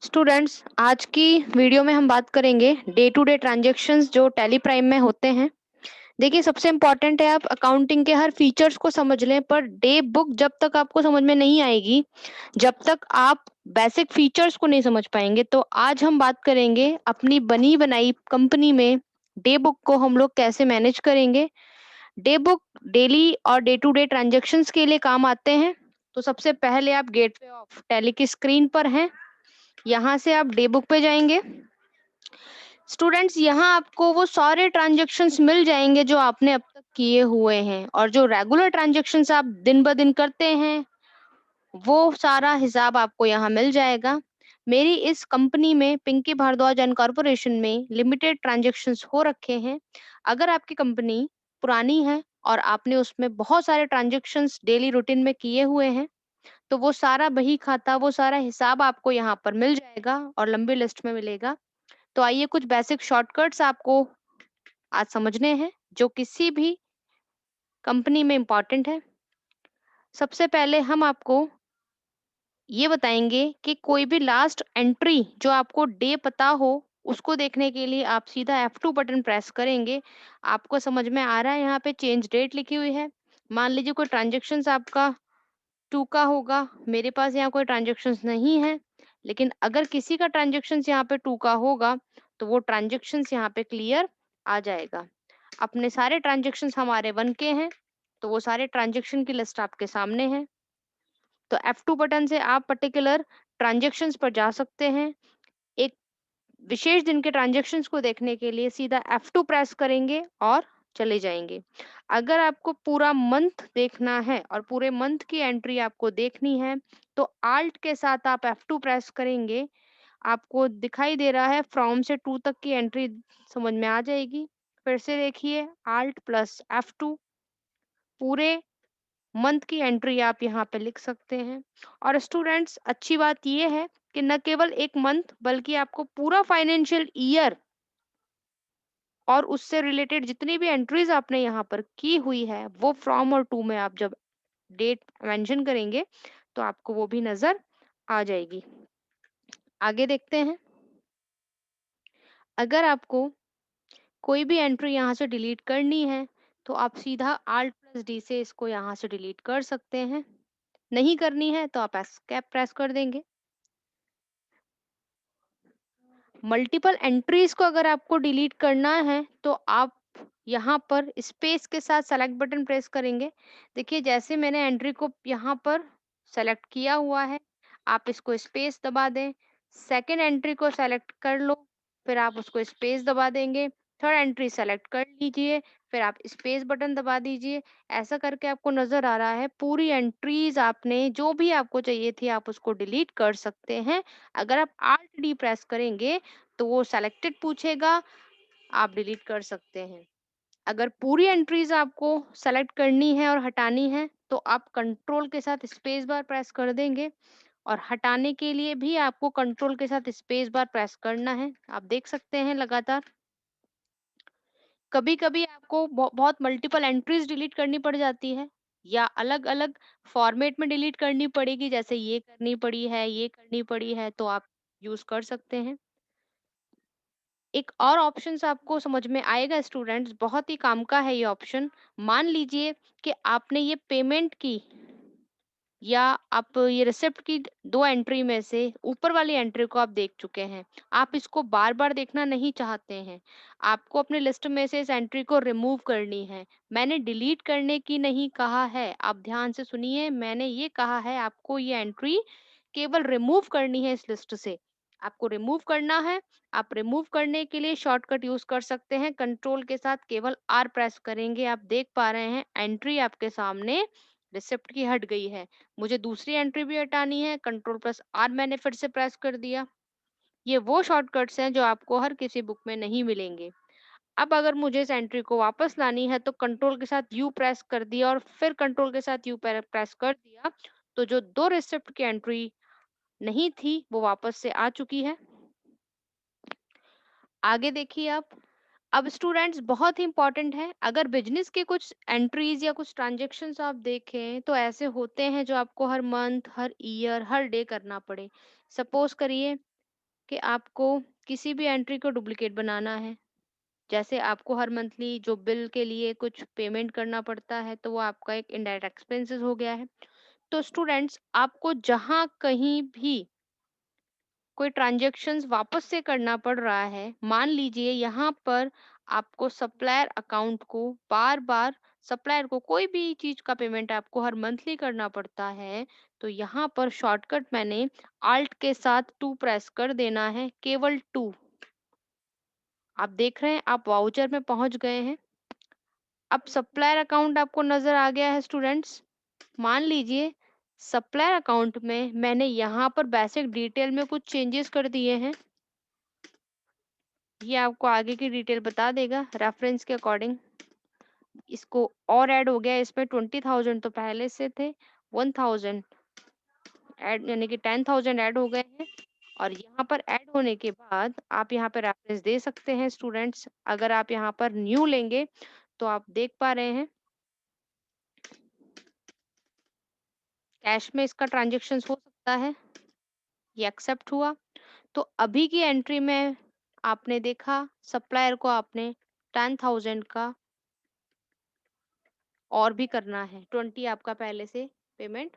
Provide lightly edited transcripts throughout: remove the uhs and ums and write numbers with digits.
Students, आज की video में हम बात करेंगे डे टू डे ट्रांजैक्शंस जो टैली प्राइम में होते हैं। देखिए, सबसे इम्पोर्टेंट है आप अकाउंटिंग के हर फीचर्स को समझ लें, पर डे बुक जब तक आपको समझ में नहीं आएगी, जब तक आप बेसिक फीचर्स को नहीं समझ पाएंगे। तो आज हम बात करेंगे अपनी बनी बनाई कंपनी में डे बुक को हम लोग कैसे मैनेज करेंगे। डे बुक डेली और डे टू डे ट्रांजैक्शंस के लिए काम आते हैं। तो सबसे पहले आप गेटवे ऑफ टैली की स्क्रीन पर हैं। यहाँ से आप डे बुक पे जाएंगे। स्टूडेंट्स, यहाँ आपको वो सारे ट्रांजैक्शंस मिल जाएंगे जो आपने अब तक किए हुए हैं, और जो रेगुलर ट्रांजैक्शंस आप दिन ब दिन करते हैं वो सारा हिसाब आपको यहाँ मिल जाएगा। मेरी इस कंपनी में, पिंकी भारद्वाज एंड कॉरपोरेशन में, लिमिटेड ट्रांजैक्शंस हो रखे हैं। अगर आपकी कंपनी पुरानी है और आपने उसमें बहुत सारे ट्रांजैक्शंस डेली रूटीन में किए हुए हैं, तो वो सारा बही खाता, वो सारा हिसाब आपको यहाँ पर मिल जाएगा और लंबी लिस्ट में मिलेगा। तो आइए, कुछ बेसिक शॉर्टकट्स आपको आज समझने हैं जो किसी भी कंपनी में इम्पोर्टेंट है। सबसे पहले हम आपको ये बताएंगे कि कोई भी लास्ट एंट्री जो आपको डे पता हो, उसको देखने के लिए आप सीधा F2 बटन प्रेस करेंगे। आपको समझ में आ रहा है, यहाँ पे चेंज डेट लिखी हुई है। मान लीजिए कोई ट्रांजेक्शन आपका टू का होगा, मेरे पास यहाँ कोई ट्रांजेक्शन नहीं है, लेकिन अगर किसी का ट्रांजेक्शन यहाँ पे टू का होगा तो वो ट्रांजेक्शन यहाँ पे क्लियर आ जाएगा। अपने सारे ट्रांजेक्शन हमारे वन के हैं, तो वो सारे ट्रांजेक्शन की लिस्ट आपके सामने है। तो F2 बटन से आप पर्टिकुलर ट्रांजेक्शन्स पर जा सकते हैं। एक विशेष दिन के ट्रांजेक्शन्स को देखने के लिए सीधा F2 प्रेस करेंगे और चले जाएंगे। अगर आपको पूरा मंथ देखना है और पूरे मंथ की एंट्री आपको देखनी है, तो Alt के साथ आप F2 प्रेस करेंगे। आपको दिखाई दे रहा है फ्रॉम से टू तक की एंट्री समझ में आ जाएगी। फिर से देखिए, Alt प्लस F2, पूरे मंथ की एंट्री आप यहाँ पे लिख सकते हैं। और स्टूडेंट्स, अच्छी बात ये है कि न केवल एक मंथ बल्कि आपको पूरा फाइनेंशियल ईयर और उससे रिलेटेड जितनी भी एंट्रीज आपने यहाँ पर की हुई है, वो फ्रॉम और टू में आप जब डेट मेंशन करेंगे तो आपको वो भी नजर आ जाएगी। आगे देखते हैं। अगर आपको कोई भी एंट्री यहाँ से डिलीट करनी है, तो आप सीधा Alt प्लस D से इसको यहाँ से डिलीट कर सकते हैं। नहीं करनी है तो आप एस्केप प्रेस कर देंगे। मल्टीपल एंट्रीज को अगर आपको डिलीट करना है तो आप यहाँ पर स्पेस के साथ सेलेक्ट बटन प्रेस करेंगे। देखिए, जैसे मैंने एंट्री को यहाँ पर सेलेक्ट किया हुआ है, आप इसको स्पेस दबा दें। सेकंड एंट्री को सेलेक्ट कर लो, फिर आप उसको स्पेस दबा देंगे। थर्ड एंट्री सेलेक्ट कर लीजिए, फिर आप स्पेस बटन दबा दीजिए। ऐसा करके आपको नजर आ रहा है पूरी एंट्रीज आपने जो भी आपको चाहिए थी आप उसको डिलीट कर सकते हैं। अगर आप Alt D प्रेस करेंगे तो वो सेलेक्टेड पूछेगा, आप डिलीट कर सकते हैं। अगर पूरी एंट्रीज आपको सेलेक्ट करनी है और हटानी है तो आप कंट्रोल के साथ स्पेस बार प्रेस कर देंगे, और हटाने के लिए भी आपको कंट्रोल के साथ स्पेस बार प्रेस करना है। आप देख सकते हैं लगातार। कभी कभी आपको बहुत मल्टीपल एंट्रीज डिलीट करनी पड़ जाती है, या अलग अलग फॉर्मेट में डिलीट करनी पड़ेगी, जैसे ये करनी पड़ी है, ये करनी पड़ी है, तो आप यूज कर सकते हैं। एक और ऑप्शंस आपको समझ में आएगा स्टूडेंट्स, बहुत ही काम का है ये ऑप्शन। मान लीजिए कि आपने ये पेमेंट की, या आप ये रिसिप्ट की दो एंट्री में से ऊपर वाली एंट्री को आप देख चुके हैं, आप इसको बार बार देखना नहीं चाहते हैं, आपको अपने लिस्ट में से इस एंट्री को रिमूव करनी है। मैंने डिलीट करने की नहीं कहा है, आप ध्यान से सुनिए, मैंने ये कहा है आपको ये एंट्री केवल रिमूव करनी है इस लिस्ट से। आपको रिमूव करना है। आप रिमूव करने के लिए शॉर्टकट यूज कर सकते हैं, कंट्रोल के साथ केवल R प्रेस करेंगे। आप देख पा रहे हैं एंट्री आपके सामने रिसिप्ट की हट गई है। मुझे दूसरी एंट्री भी हटानी है, कंट्रोल प्लस R मैंने फिर से प्रेस कर दिया। ये वो शॉर्टकट्स हैं जो आपको हर किसी बुक में नहीं मिलेंगे। अब अगर मुझे इस एंट्री को वापस लानी है तो कंट्रोल के साथ U प्रेस कर दिया और फिर कंट्रोल के साथ U प्रेस कर दिया, तो जो दो रिसिप्ट की एंट्री नहीं थी वो वापस से आ चुकी है। आगे देखिए आप। अब स्टूडेंट्स, बहुत ही इंपॉर्टेंट है, अगर बिजनेस के कुछ एंट्रीज या कुछ ट्रांजेक्शन्स आप देखें तो ऐसे होते हैं जो आपको हर मंथ, हर ईयर, हर डे करना पड़े। सपोज करिए कि आपको किसी भी एंट्री को डुप्लीकेट बनाना है। जैसे आपको हर मंथली जो बिल के लिए कुछ पेमेंट करना पड़ता है, तो वो आपका एक इनडायरेक्ट एक्सपेंसेस हो गया है। तो स्टूडेंट्स, आपको जहाँ कहीं भी कोई ट्रांजैक्शंस वापस से करना पड़ रहा है, मान लीजिए यहाँ पर आपको सप्लायर अकाउंट को बार-बार, सप्लायर को कोई भी चीज़ का पेमेंट आपको हर मंथली करना पड़ता है, तो यहाँ पर शॉर्टकट मैंने ऑल्ट के साथ 2 प्रेस कर देना है, केवल 2। आप देख रहे हैं, आप वाउचर में पहुँच गए हैं। अब सप्लायर अकाउंट आपको नज़र आ गया है स्टूडेंट्स। मान लीजिए सप्लायर अकाउंट में मैंने यहाँ पर बेसिक डिटेल में कुछ चेंजेस कर दिए हैं। ये आपको आगे की डिटेल बता देगा रेफरेंस के अकॉर्डिंग। इसको और ऐड हो गया, इसमें 20,000 तो पहले से थे, 1,000 ऐड यानी कि 10,000 ऐड हो गए हैं। और यहाँ पर ऐड होने के बाद आप यहाँ पे रेफरेंस दे सकते हैं स्टूडेंट्स। अगर आप यहाँ पर न्यू लेंगे तो आप देख पा रहे हैं कैश में इसका ट्रांजेक्शन हो सकता है, ये एक्सेप्ट हुआ। तो अभी की एंट्री में आपने देखा सप्लायर को आपने 10,000 का और भी करना है, 20 आपका पहले से पेमेंट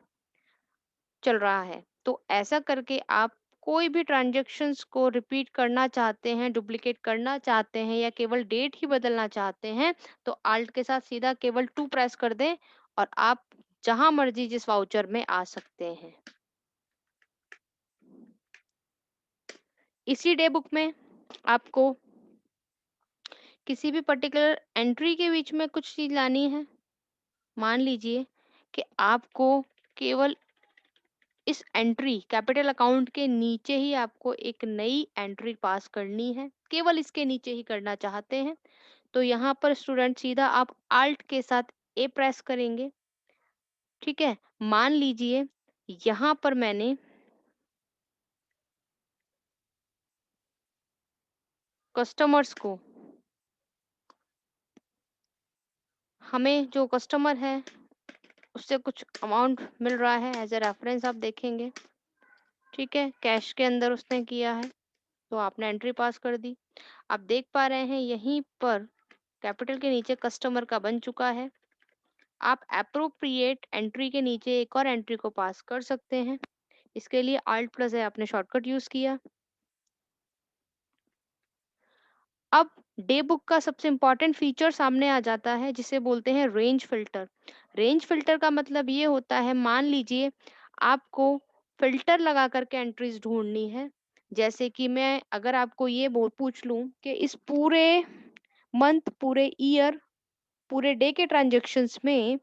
चल रहा है। तो ऐसा करके आप कोई भी ट्रांजैक्शंस को रिपीट करना चाहते हैं, डुप्लीकेट करना चाहते हैं या केवल डेट ही बदलना चाहते हैं, तो ऑल्ट के साथ सीधा केवल 2 प्रेस कर दें और आप जहां मर्जी जिस वाउचर में आ सकते हैं। इसी डे बुक में आपको किसी भी पर्टिकुलर एंट्री के बीच में कुछ चीज लानी है। मान लीजिए कि आपको केवल इस एंट्री कैपिटल अकाउंट के नीचे ही आपको एक नई एंट्री पास करनी है, केवल इसके नीचे ही करना चाहते हैं, तो यहाँ पर स्टूडेंट सीधा आप आल्ट के साथ ए प्रेस करेंगे। ठीक है, मान लीजिए यहाँ पर मैंने कस्टमर्स को, हमें जो कस्टमर है उससे कुछ अमाउंट मिल रहा है एज ए रेफरेंस, आप देखेंगे। ठीक है, कैश के अंदर उसने किया है तो आपने एंट्री पास कर दी। आप देख पा रहे हैं यहीं पर कैपिटल के नीचे कस्टमर का बन चुका है। आप एप्रोप्रिएट एंट्री के नीचे एक और एंट्री को पास कर सकते हैं। इसके लिए ऑल्ट प्लस है आपने शॉर्टकट यूज किया। अब डे बुक का सबसे इम्पोर्टेंट फीचर सामने आ जाता है जिसे बोलते हैं रेंज फिल्टर। रेंज फिल्टर का मतलब ये होता है, मान लीजिए आपको फिल्टर लगा करके एंट्रीज ढूंढनी है। जैसे कि मैं अगर आपको ये बोल पूछ लूं कि इस पूरे मंथ, पूरे ईयर, पूरे डे के ट्रांजेक्शन्स में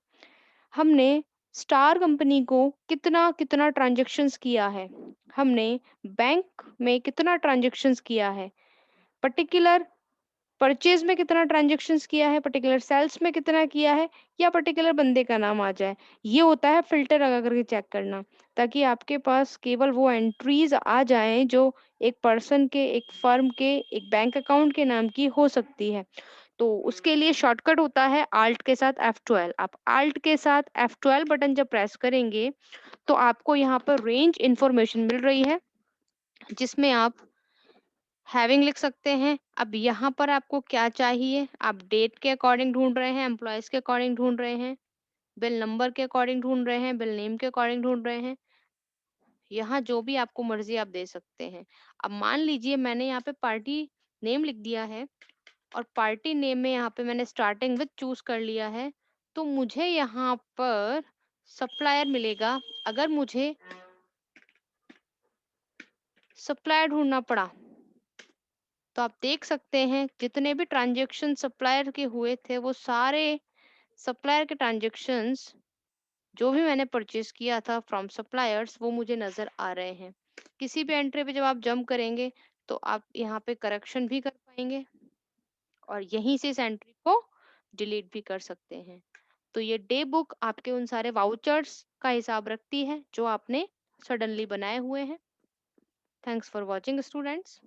हमने स्टार कंपनी को कितना कितना ट्रांजेक्शन्स किया है, हमने बैंक में कितना ट्रांजेक्शन्स किया है, पर्टिकुलर परचेज में कितना ट्रांजेक्शन्स किया है, पर्टिकुलर सेल्स में कितना किया है, या पर्टिकुलर बंदे का नाम आ जाए। ये होता है फिल्टर लगा करके चेक करना, ताकि आपके पास केवल वो एंट्रीज आ जाएं जो एक पर्सन के, एक फर्म के, एक बैंक अकाउंट के नाम की हो सकती है। तो उसके लिए शॉर्टकट होता है आल्ट के साथ F12। आप आल्ट के साथ F12 बटन जब प्रेस करेंगे तो आपको यहाँ पर रेंज इंफॉर्मेशन मिल रही है, जिसमें आप हैविंग लिख सकते हैं। अब यहाँ पर आपको क्या चाहिए, आप डेट के अकॉर्डिंग ढूंढ रहे हैं, एम्प्लॉयज के अकॉर्डिंग ढूंढ रहे हैं, बिल नंबर के अकॉर्डिंग ढूंढ रहे हैं, बिल नेम के अकॉर्डिंग ढूंढ रहे हैं, यहाँ जो भी आपको मर्जी आप दे सकते हैं। अब मान लीजिए मैंने यहाँ पे पार्टी नेम लिख दिया है और पार्टी नेम में यहाँ पे मैंने स्टार्टिंग विद चूज कर लिया है, तो मुझे यहाँ पर सप्लायर मिलेगा। अगर मुझे सप्लायर ढूंढना पड़ा तो आप देख सकते हैं जितने भी ट्रांजैक्शन सप्लायर के हुए थे वो सारे सप्लायर के ट्रांजैक्शंस जो भी मैंने परचेज किया था फ्रॉम सप्लायर्स वो मुझे नजर आ रहे हैं। किसी भी एंट्री पे जब आप जंप करेंगे तो आप यहाँ पे करेक्शन भी कर पाएंगे और यहीं से इस एंट्री को डिलीट भी कर सकते हैं। तो ये डे बुक आपके उन सारे वाउचर्स का हिसाब रखती है जो आपने सडनली बनाए हुए हैं। Thanks for watching students.